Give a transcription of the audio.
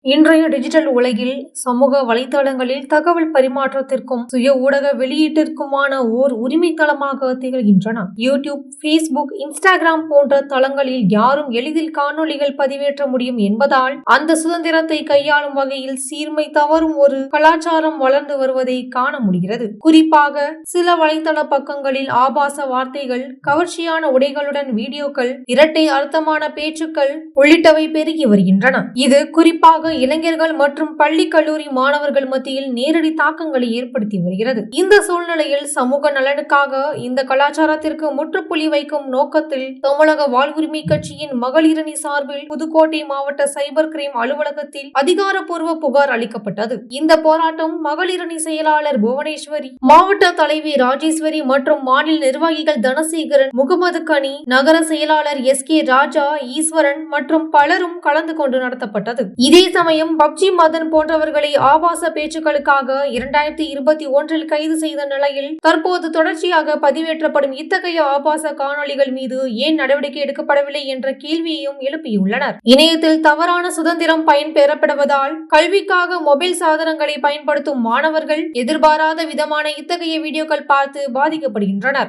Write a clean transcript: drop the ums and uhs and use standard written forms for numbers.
இன்றைய டிஜிட்டல் உலகில் சமூக வலைதளங்களில் தகவல் பரிமாற்றத்திற்கும் சுய ஊடக வெளியீட்டிற்குமான ஓர் உரிமைத்தளமாக திகழ்கின்றன. யூடியூப், பேஸ்புக், இன்ஸ்டாகிராம் போன்ற தளங்களில் யாரும் எளிதில் காணொளிகள் பதிவேற்ற முடியும் என்பதால் அந்த சுதந்திரத்தை கையாளும் வகையில் சீர்மை தவறும் ஒரு கலாச்சாரம் வளர்ந்து வருவதை காண முடிகிறது. குறிப்பாக சில வலைதள பக்கங்களில் ஆபாச வார்த்தைகள், கவர்ச்சியான உடைகளுடன் வீடியோக்கள், இரட்டை அர்த்தமான பேச்சுக்கள் உள்ளிட்டவை பெருகி வருகின்றன. இது குறிப்பாக இளைஞர்கள் மற்றும் பள்ளி கல்லூரி மாணவர்கள் மத்தியில் நேரடி தாக்கங்களை ஏற்படுத்தி வருகிறது. இந்த சூழ்நிலையில் சமூக நலனுக்காக இந்த கலாச்சாரத்திற்கு முற்றுப்புள்ளி வைக்கும் நோக்கத்தில் தமிழக வாழ்வுரிமை கட்சியின் மகளிரணி சார்பில் புதுக்கோட்டை மாவட்ட சைபர் கிரைம் அலுவலகத்தில் அதிகாரப்பூர்வ புகார் அளிக்கப்பட்டது. இந்த போராட்டம் மகளிரணி செயலாளர் புவனேஸ்வரி, மாவட்ட தலைவி ராஜேஸ்வரி மற்றும் மாநில நிர்வாகிகள் தனசேகரன், முகமது கனி, நகர செயலாளர் SK ராஜா, ஈஸ்வரன் மற்றும் பலரும் கலந்து கொண்டு நடத்தப்பட்டது. இதே சமயம் பப்ஜி மதன் போன்றவர்களை ஆபாச பேச்சுக்களுக்காக 2021 கைது செய்த நிலையில் தற்போது தொடர்ச்சியாக பதிவேற்றப்படும் இத்தகைய ஆபாச காணொளிகள் மீது ஏன் நடவடிக்கை எடுக்கப்படவில்லை என்ற கேள்வியையும் எழுப்பியுள்ளனர். இணையத்தில் தவறான சுதந்திரம் பயன்பெறப்படுவதால் கல்விக்காக மொபைல் சாதனங்களை பயன்படுத்தும் மாணவர்கள் எதிர்பாராத விதமான இத்தகைய வீடியோக்கள் பார்த்து பாதிக்கப்படுகின்றனர்.